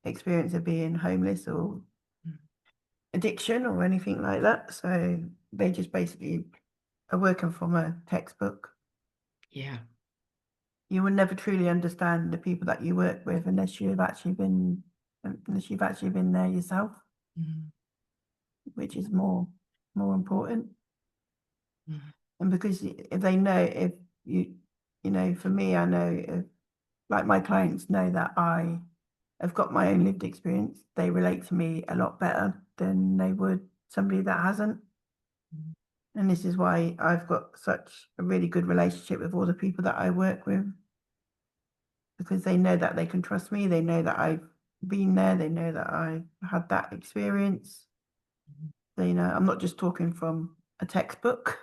experience of being homeless or addiction or anything like that. So they just basically are working from a textbook. Yeah. You will never truly understand the people that you work with unless you've actually been there yourself, which is more important. And because if they know, if you know, for me, I know if, like, my clients know that I have got my own lived experience, they relate to me a lot better than they would somebody that hasn't. And this is why I've got such a really good relationship with all the people that I work with, because they know that they can trust me. They know that I've been there. They know that I've had that experience. They know I'm not just talking from a textbook,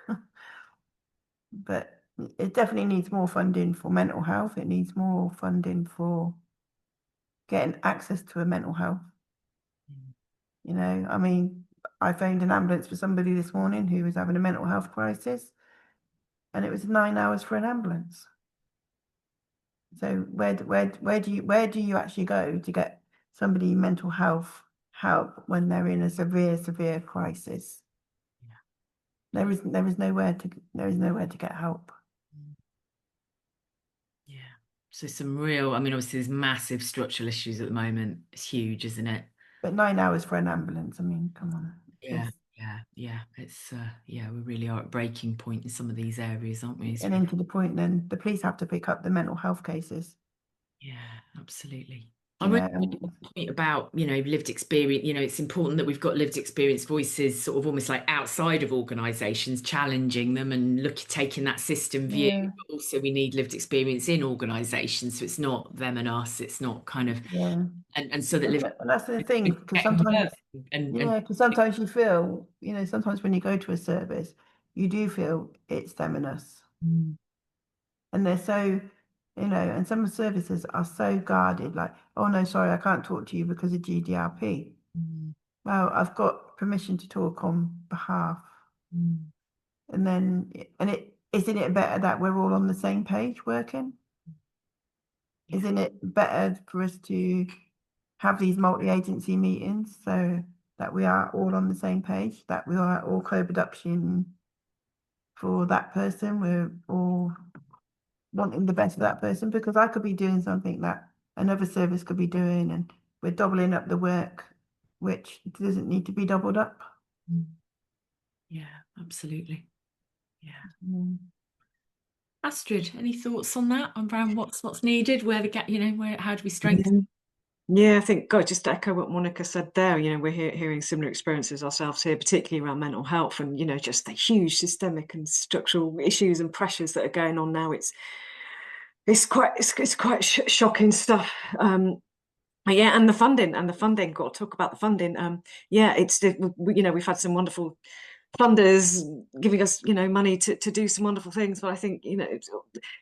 but it definitely needs more funding for mental health. It needs more funding for getting access to a mental health. You know, I mean, I phoned an ambulance for somebody this morning who was having a mental health crisis, and it was 9 hours for an ambulance. So where do you actually go to get somebody mental health help when they're in a severe crisis? Yeah. There is nowhere to get help. Yeah. So some real, I mean, obviously there's massive structural issues at the moment. It's huge, isn't it? But 9 hours for an ambulance, I mean, come on. Yeah. It's we really are at breaking point in some of these areas, aren't we? And into the point then the police have to pick up the mental health cases. Yeah, absolutely. I really like the point about, you know, lived experience. You know, it's important that we've got lived experience voices sort of almost like outside of organisations, challenging them and taking that system view. Yeah. But also we need lived experience in organisations. So it's not them and us, it's not kind of, and so that and that's the thing, because sometimes because sometimes you feel, you know, sometimes when you go to a service, you do feel it's them and us. And they're so, you know, and some services are so guarded, like, oh no, sorry, I can't talk to you because of GDRP. Well, I've got permission to talk on behalf. And then, isn't it better that we're all on the same page working? Isn't it better for us to have these multi-agency meetings so that we are all on the same page, that we are all co-production for that person, we're all wanting the best for that person, because I could be doing something that another service could be doing and we're doubling up the work, which doesn't need to be doubled up. Yeah, absolutely. Yeah. Astrid, any thoughts on that, around what's needed, where the gap, you know, how do we strengthen? Yeah, I think, God, just to echo what Monica said there, you know, we're hearing similar experiences ourselves here, particularly around mental health and, you know, just the huge systemic and structural issues and pressures that are going on now. It's quite shocking stuff. Yeah, and the funding, got to talk about the funding. It's, you know, we've had some wonderful funders giving us, you know, money to do some wonderful things, but I think, you know,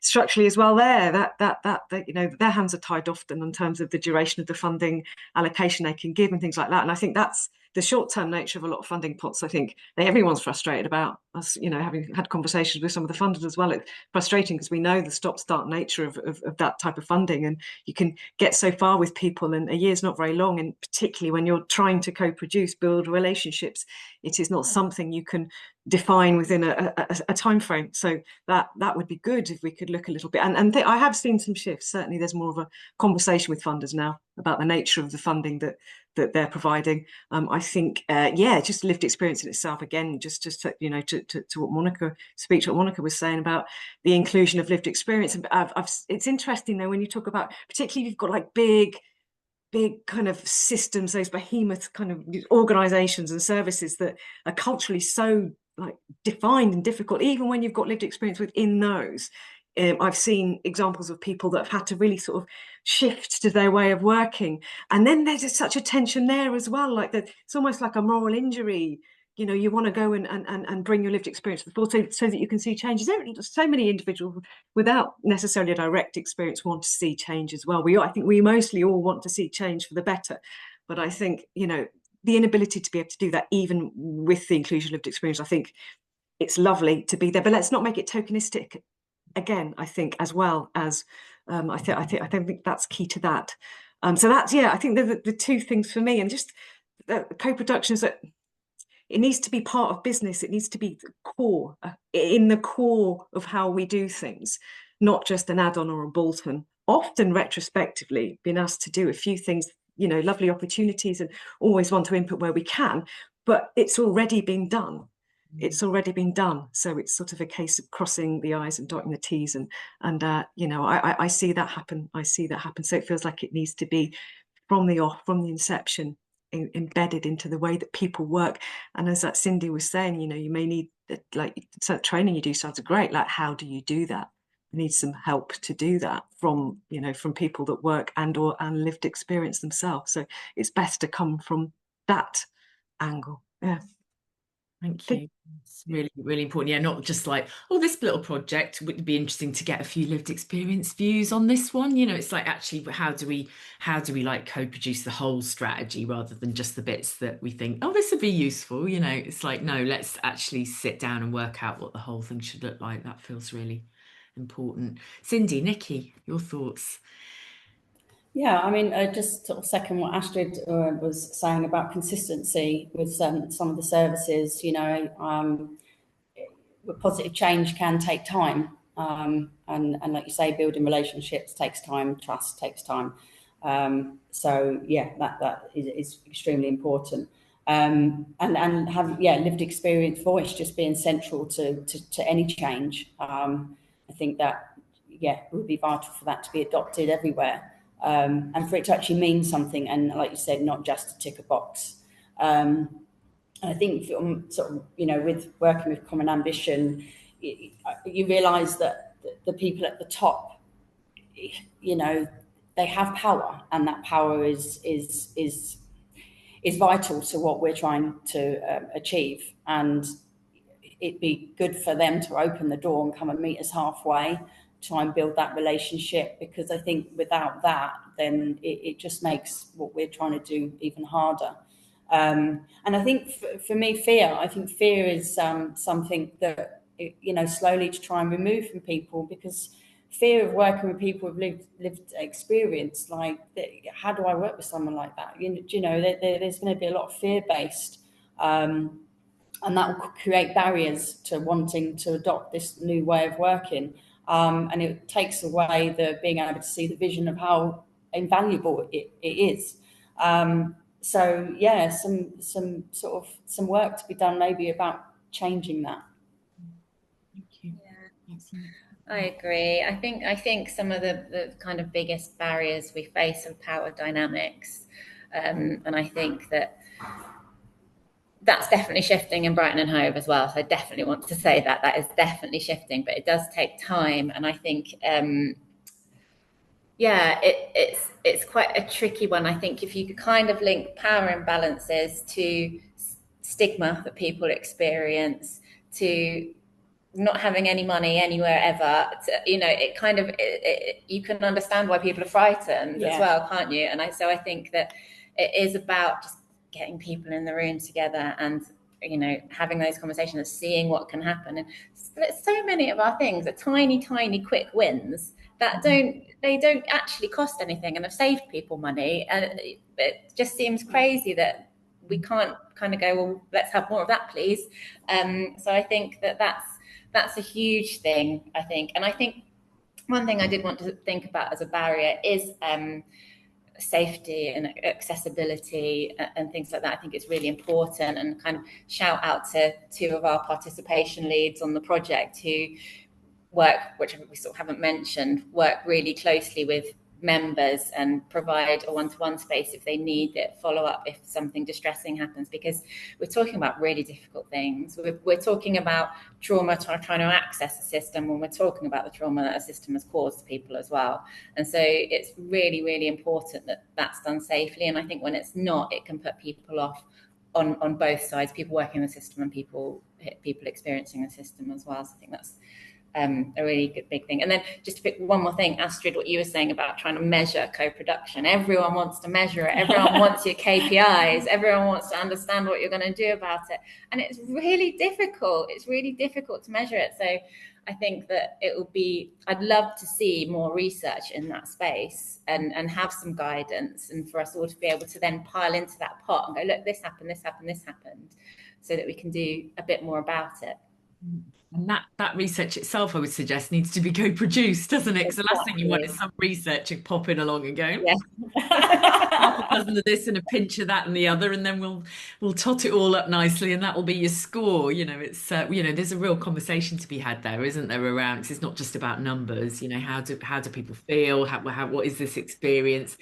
structurally as well there, that you know, their hands are tied often in terms of the duration of the funding allocation they can give and things like that. And I think that's the short-term nature of a lot of funding pots. I think everyone's frustrated about us, you know, having had conversations with some of the funders as well. It's frustrating because we know the stop-start nature of that type of funding, and you can get so far with people, and a year's not very long, and particularly when you're trying to co-produce, build relationships, it is not something you can define within a time frame. So that would be good if we could look a little bit. And I have seen some shifts. Certainly, there's more of a conversation with funders now about the nature of the funding that they're providing. I think, just lived experience in itself. Again, just to, you know, to what Monica was saying about the inclusion of lived experience. And it's interesting though when you talk about, particularly if you've got like big kind of systems, those behemoth kind of organizations and services that are culturally so like defined and difficult, even when you've got lived experience within those. I've seen examples of people that have had to really sort of shift to their way of working. And then there's such a tension there as well, like that it's almost like a moral injury you want to go and bring your lived experience to the fore so that you can see changes. So many individuals without necessarily a direct experience want to see change as well. I think we mostly all want to see change for the better, but I think, the inability to be able to do that, even with the inclusion of lived experience, I think it's lovely to be there, but let's not make it tokenistic again, I think, as well as I think that's key to that. So that's, I think they're the two things for me. And just co-productions, that it needs to be part of business. It needs to be core, in the core of how we do things, not just an add-on or a bolt-on. Often retrospectively been asked to do a few things, lovely opportunities, and always want to input where we can, but it's already been done. It's already been done. So it's sort of a case of crossing the I's and dotting the T's, and I see that happen. So it feels like it needs to be from the inception, embedded into the way that people work. And as that Cindy was saying, you may need, like, some training you do sounds great. Like, how do you do that? You need some help to do that from people that work and lived experience themselves. So it's best to come from that angle. Yeah. Thank you. It's really, really important. Yeah, not just like, this little project would be interesting to get a few lived experience views on this one. It's like, actually, how do we like co-produce the whole strategy rather than just the bits that we think, this would be useful. It's like, no, let's actually sit down and work out what the whole thing should look like. That feels really important. Cindy, Nicky, your thoughts? Yeah, I mean, just sort of second what Astrid was saying about consistency with some of the services. Positive change can take time, and like you say, building relationships takes time, trust takes time. So yeah, that is extremely important. And have lived experience voice just being central to any change. I think that would be vital for that to be adopted everywhere. And for it to actually mean something, and like you said, not just to tick a box. I think sort of, with working with Common Ambition, you realise that the people at the top, they have power, and that power is vital to what we're trying to achieve. And it'd be good for them to open the door and come and meet us halfway, try and build that relationship, because I think without that, then it just makes what we're trying to do even harder. And I think for me, fear is something that, slowly to try and remove from people, because fear of working with people with lived experience, like, how do I work with someone like that? There's going to be a lot of fear-based, and that will create barriers to wanting to adopt this new way of working. And it takes away the being able to see the vision of how invaluable it is. So yeah, some work to be done maybe about changing that. Thank you. Yeah. I agree. I think some of the kind of biggest barriers we face are power dynamics, and I think that's definitely shifting in Brighton and Hove as well. So I definitely want to say that is definitely shifting, but it does take time. And I think, it's quite a tricky one. I think if you could kind of link power imbalances to stigma that people experience, to not having any money anywhere ever, it kind of, you can understand why people are frightened as well, can't you? And so I think that it is about just getting people in the room together and, having those conversations and seeing what can happen. And so many of our things are tiny, tiny, quick wins that don't actually cost anything and have saved people money. And it just seems crazy that we can't kind of go, well, let's have more of that, please. So I think that's a huge thing, I think. And I think one thing I did want to think about as a barrier is safety and accessibility and things like that. I think it's really important, and kind of shout out to two of our participation leads on the project who work, which we sort of haven't mentioned, work really closely with members and provide a one-to-one space if they need it, follow up if something distressing happens, because we're talking about really difficult things. We're talking about trauma, trying to access the system, when we're talking about the trauma that a system has caused people as well. And so it's really, really important that that's done safely. And I think when it's not, it can put people off on both sides, people working in the system and people experiencing the system as well. So I think that's a really good big thing. And then just to pick one more thing, Astrid, what you were saying about trying to measure co-production. Everyone wants to measure it. Everyone wants your KPIs. Everyone wants to understand what you're going to do about it. And it's really difficult. It's really difficult to measure it. So I think that I'd love to see more research in that space and have some guidance, and for us all to be able to then pile into that pot and go, look, this happened, this happened, this happened, so that we can do a bit more about it. And that research itself, I would suggest, needs to be co-produced, doesn't it? Because the last thing you want is some researcher popping along and going, half a dozen of this and a pinch of that and the other, and then we'll tot it all up nicely, and that will be your score. It's there's a real conversation to be had there, isn't there? Around, because it's not just about numbers. How do people feel? What is this experience?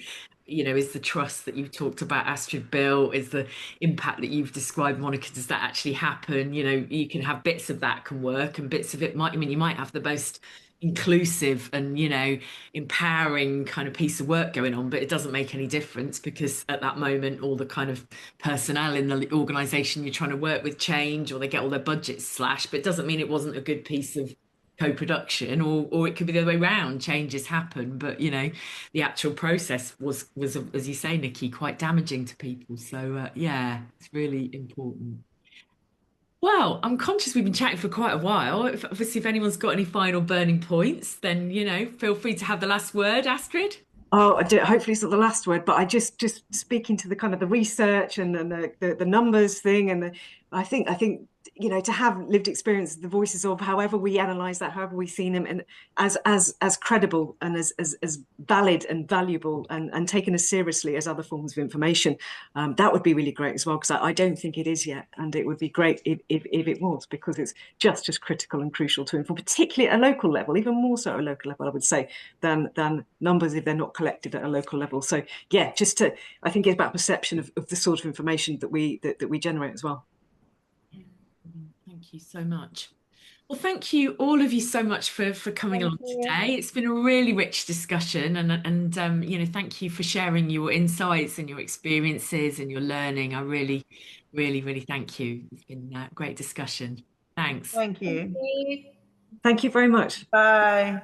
Is the trust that you've talked about, Astrid, built? Is the impact that you've described, Monica, does that actually happen? You can have bits of that can work, and bits of it you might have the most inclusive and empowering kind of piece of work going on, but it doesn't make any difference because at that moment all the kind of personnel in the organization you're trying to work with change, or they get all their budgets slashed, but it doesn't mean it wasn't a good piece of co-production, or it could be the other way around. Changes happen, but the actual process was, as you say, Nicky, quite damaging to people. So it's really important. Well, I'm conscious we've been chatting for quite a while. Obviously, if anyone's got any final burning points, then feel free to have the last word, Astrid. Oh, hopefully it's not the last word, but I just speaking to the kind of the research and the numbers thing, and I think to have lived experience, the voices of however we analyse that, however we've seen them, and as credible and as valid and valuable and taken as seriously as other forms of information, that would be really great as well, because I don't think it is yet, and it would be great if it was, because it's just as critical and crucial to inform, particularly at a local level, even more so at a local level, I would say, than numbers if they're not collected at a local level. So yeah, I think it's about perception of the sort of information that we generate as well. Thank you so much. Well, thank you, all of you, so much for coming along today. It's been a really rich discussion, and thank you for sharing your insights and your experiences and your learning. I really, really, really thank you. It's been a great discussion. Thanks. Thank you. Thank you very much. Bye.